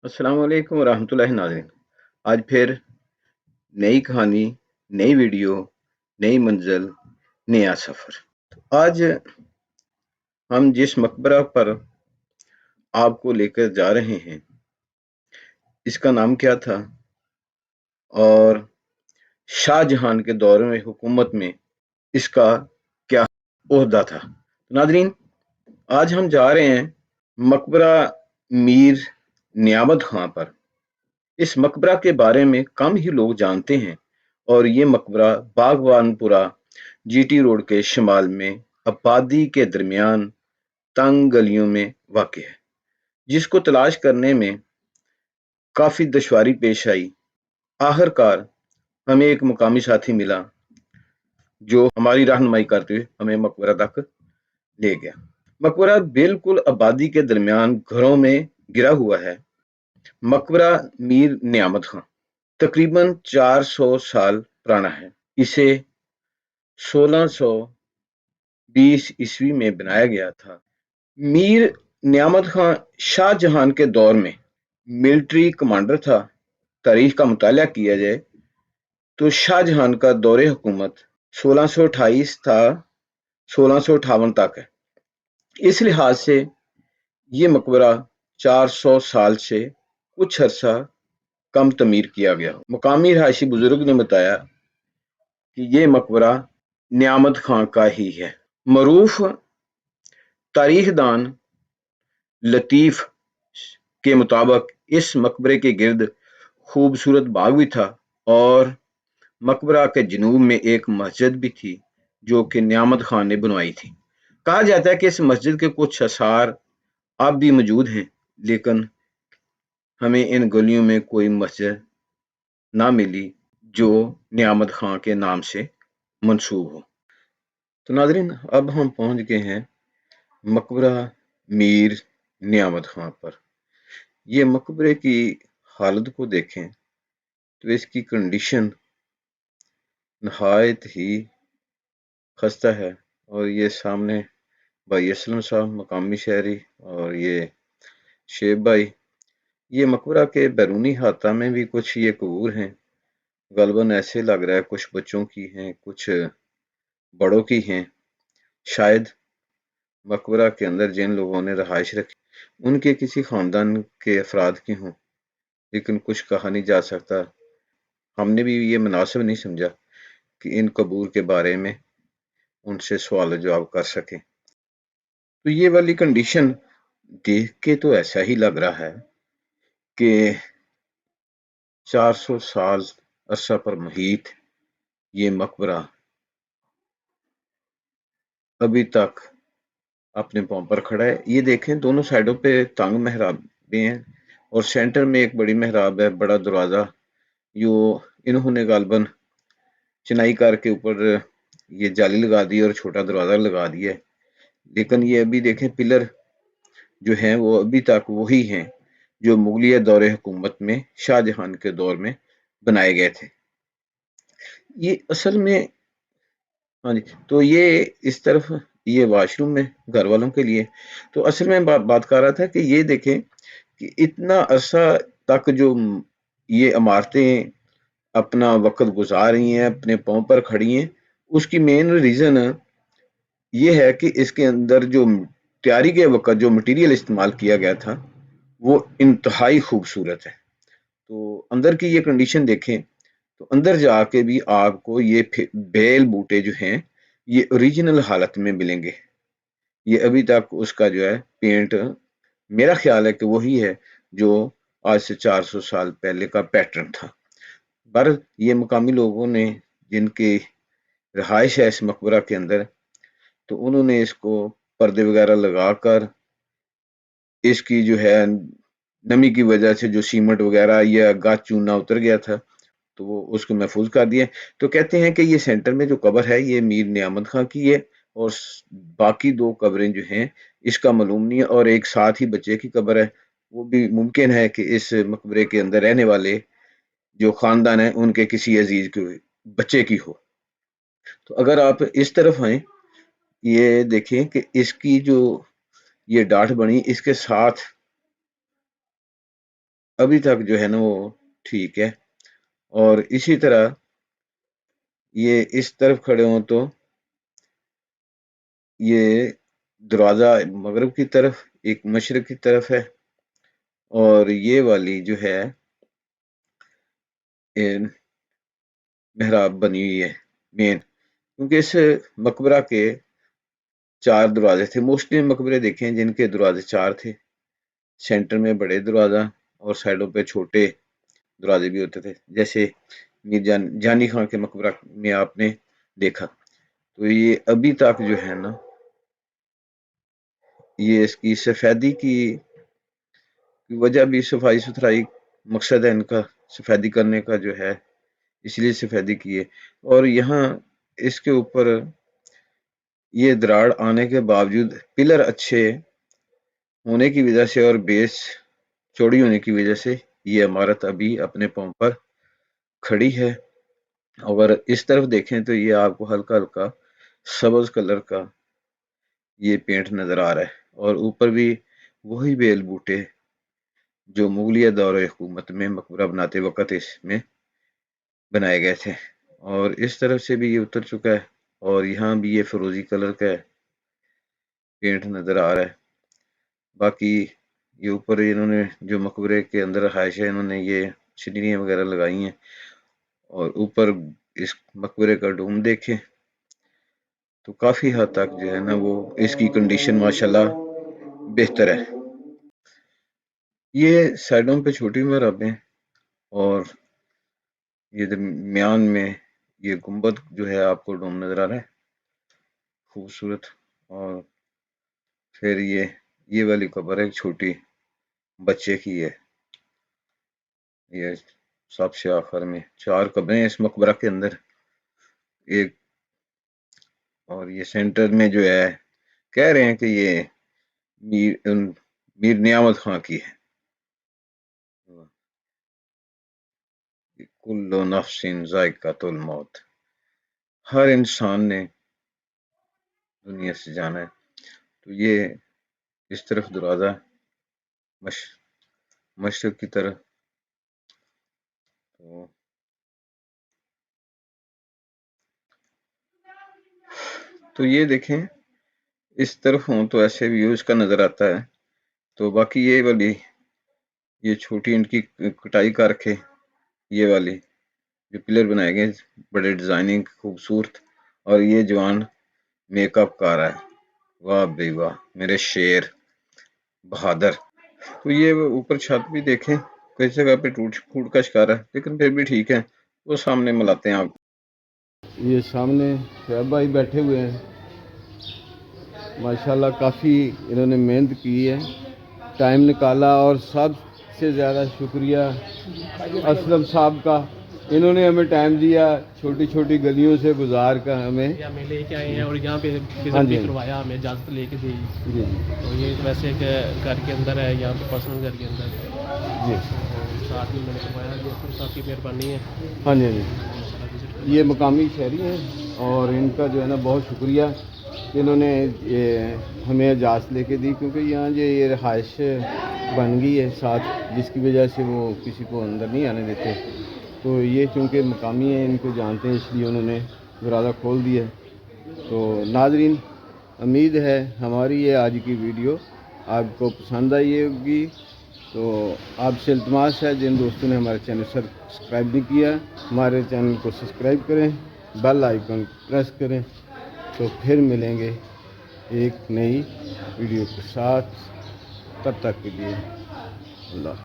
अस्सलाम वालेकुम वरहमतुल्लाहि नाज़रीन। आज फिर नई कहानी, नई वीडियो, नई मंजिल, नया सफ़र। आज हम जिस मकबरा पर आपको लेकर जा रहे हैं, इसका नाम क्या था और शाहजहां के दौर में हुकूमत में इसका क्या ओहदा था। तो नाज़रीन, आज हम जा रहे हैं मकबरा मीर नियामत खां पर। इस मकबरा के बारे में कम ही लोग जानते हैं और ये मकबरा बागवानपुरा जीटी रोड के शिमाल में आबादी के दरमियान तंग गलियों में वाक़ है, जिसको तलाश करने में काफ़ी दुश्वारी पेश आई। आखिरकार हमें एक मुकामी साथी मिला जो हमारी रहनुमाई करते हुए हमें मकबरा तक ले गया। मकबरा बिल्कुल आबादी के दरमियान घरों में गिरा हुआ है। मकबरा मीर नियामत खां तकरीबन 400 साल पुराना है। इसे 1620 ईस्वी में बनाया गया था। मीर नियामत खां शाहजहां के दौर में मिलिट्री कमांडर था। तारीख का मुताला किया जाए तो शाहजहां का दौरे हुकूमत 1628 था 1658 तक है। इस लिहाज से ये मकबरा 400 साल से कुछ अरसा कम तमीर किया गया। मुकामी रहायशी बुजुर्ग ने बताया कि ये मकबरा नियामत खां का ही है। मरूफ तारीखदान लतीफ के मुताबिक इस मकबरे के गिर्द खूबसूरत बाग भी था और मकबरा के जनूब में एक मस्जिद भी थी जो कि नियामत खान ने बनवाई थी। कहा जाता है कि इस मस्जिद के कुछ आसार अब भी मौजूद हैं, लेकिन हमें इन गलियों में कोई मस्जिद ना मिली जो नियामत खां के नाम से मंसूब हो। तो नाजरीन, अब हम पहुंच गए हैं मकबरा मीर नियामत खां पर। ये मकबरे की हालत को देखें तो इसकी कंडीशन नहायत ही खस्ता है। और ये सामने भाई असलम साहब मकामी शहरी और ये शेब भाई। ये मकबरा के बैरूनी हाथा में भी कुछ ये कबूर हैं। गलबन ऐसे लग रहा है कुछ बच्चों की हैं, कुछ बड़ों की हैं। शायद मकबरा के अंदर जिन लोगों ने रहाइश रखी उनके किसी खानदान के अफराद की हों, लेकिन कुछ कहा नहीं जा सकता। हमने भी ये मुनासिब नहीं समझा कि इन कबूर के बारे में उनसे सवाल जवाब कर सके। तो ये वाली कंडीशन देख के तो ऐसा ही लग रहा है कि 400 साल अरसा पर मुहीत ये मकबरा अभी तक अपने पांव पर खड़ा है। ये देखें, दोनों साइडों पे तंग मेहराबें हैं और सेंटर में एक बड़ी मेहराब है, बड़ा दरवाजा। यो इन्होंने गालबन चिनाई करके ऊपर ये जाली लगा दी और छोटा दरवाजा लगा दिया है। लेकिन ये अभी देखें, पिलर जो हैं वो अभी तक वही हैं जो मुगलिया दौरे हुकूमत में शाहजहां के दौर में बनाए गए थे। ये असल में, हाँ जी, तो ये इस तरफ ये वॉशरूम में घर वालों के लिए। तो असल में बात कर रहा था कि ये देखें कि इतना अरसा तक जो ये इमारतें अपना वक्त गुजार रही हैं, अपने पांव पर खड़ी हैं, उसकी मेन रीजन ये है कि इसके अंदर जो तैयारी के वक्त जो मटेरियल इस्तेमाल किया गया था वो इंतहाई खूबसूरत है। तो अंदर की ये कंडीशन देखें तो अंदर जाके भी आपको ये बेल बूटे जो हैं ये ओरिजिनल हालत में मिलेंगे। ये अभी तक उसका जो है पेंट, मेरा ख्याल है कि वही है जो आज से 400 साल पहले का पैटर्न था। पर ये मुकामी लोगों ने जिनकी रहाइश है इस मकबरा के अंदर, तो उन्होंने इसको पर्दे वगैरह लगाकर इसकी जो है नमी की वजह से जो सीमेंट वगैरह या गाज चूना उतर गया था तो वो उसको महफूज कर दिया। तो कहते हैं कि ये सेंटर में जो कब्र है ये मीर नियामत खां की है और बाकी दो कब्रें जो हैं इसका मालूम नहीं है, और एक साथ ही बच्चे की कब्र है। वो भी मुमकिन है कि इस मकबरे के अंदर रहने वाले जो खानदान है उनके किसी अजीज के बच्चे की हो। तो अगर आप इस तरफ आए, ये देखें कि इसकी जो ये डाठ बनी इसके साथ अभी तक जो है ना वो ठीक है। और इसी तरह ये इस तरफ खड़े हों तो ये दरवाज़ा मगरिब की तरफ, एक मशरिक की तरफ है, और ये वाली जो है मेहराब बनी हुई है मेन, क्योंकि इस मकबरा के 4 दरवाजे थे। मोस्टली मकबरे देखे हैं जिनके दरवाजे 4 थे, सेंटर में बड़े दरवाज़ा और साइडों पे छोटे दरवाजे भी होते थे, जैसे मीर जानी खां के मकबरा में आपने देखा। तो ये अभी तक जो है ना, ये इसकी सफेदी की वजह भी सफाई सुथराई, मकसद है इनका सफेदी करने का जो है, इसलिए सफेदी की है। और यहाँ इसके ऊपर ये दराड़ आने के बावजूद पिलर अच्छे होने की वजह से और बेस चौड़ी होने की वजह से ये इमारत अभी अपने पांव पर खड़ी है। अगर इस तरफ देखें तो ये आपको हल्का हल्का सब्ज कलर का ये पेंट नजर आ रहा है, और ऊपर भी वही बेल बूटे जो मुगलिया दौर हुकूमत में मकबरा बनाते वक्त इसमें बनाए गए थे। और इस तरफ से भी ये उतर चुका है, और यहाँ भी ये फिरोजी कलर का पेंट नजर आ रहा है। बाकी ये ऊपर इन्होंने जो मकबरे के अंदर रहायश है, इन्होंने ये सीढ़ियाँ वगैरह लगाई हैं, और ऊपर इस मकबरे का डूम देखें तो काफी हद तक जो है ना वो इसकी कंडीशन माशाल्लाह बेहतर है। ये साइडों पे छोटी मिहराबें, और ये दरमियान में ये गुंबद जो है आपको डोम नजर आ रहा है खूबसूरत। और फिर ये वाली कब्र है छोटी बच्चे की है, ये सबसे आखिर में 4 कब्रें इस मकबरा के अंदर एक। और ये सेंटर में जो है कह रहे हैं कि ये मीर नियामत खां की है। कुल्लु नफ्सिन जायकातुल मौत, हर इंसान ने दुनिया से जाना है। तो ये इस तरफ दरवाजा मश मशरक की तरफ, तो ये देखें इस तरफ हूँ तो ऐसे व्यू इसका नजर आता है। तो बाकी ये वाली ये छोटी इनकी कटाई कर रखे, ये वाली जो पिलर बनाए गए बड़े डिजाइनिंग खूबसूरत, और ये जवान मेकअप कर रहा है, वाह भाई वाह मेरे शेर बहादुर। तो ये ऊपर छत भी देखें कई जगह पे टूट फूट का शिकार है, लेकिन फिर भी ठीक है, वो सामने मिलाते हैं आपको। ये सामने शोएब भाई बैठे हुए हैं, माशाल्लाह काफ़ी इन्होंने मेहनत की है, टाइम निकाला। और सबसे ज़्यादा शुक्रिया असलम साहब का, इन्होंने हमें टाइम दिया, छोटी छोटी गलियों से गुजार कर हमें लेके आए हैं, और यहाँ पे हाँ जी करवाया, हमें इजाज़त लेके दी जी। तो ये वैसे घर के अंदर है, यहाँ पे पर्सनल घर के अंदर जी साथ में मैंने करवाया, ये साहब की मेहरबानी है। हाँ जी हाँ जी, ये मकामी शहरी हैं, और इनका जो है ना बहुत शुक्रिया कि इन्होंने ये हमें इजाज़त लेके दी, क्योंकि यहाँ जो ये रहाइश बन गई है साथ, जिसकी वजह से वो किसी को अंदर नहीं आने देते। तो ये चूँकि मकामी हैं, इनको जानते हैं, इसलिए उन्होंने दरवाज़ा खोल दिया। तो नाज़रीन, उम्मीद है हमारी ये आज की वीडियो आपको पसंद आई होगी। तो आपसे इल्तमास है, जिन दोस्तों ने हमारे चैनल सब्सक्राइब नहीं किया, हमारे चैनल को सब्सक्राइब करें, बेल आइकन प्रेस करें। तो फिर मिलेंगे एक नई वीडियो के साथ, तब तक के लिए अल्लाह।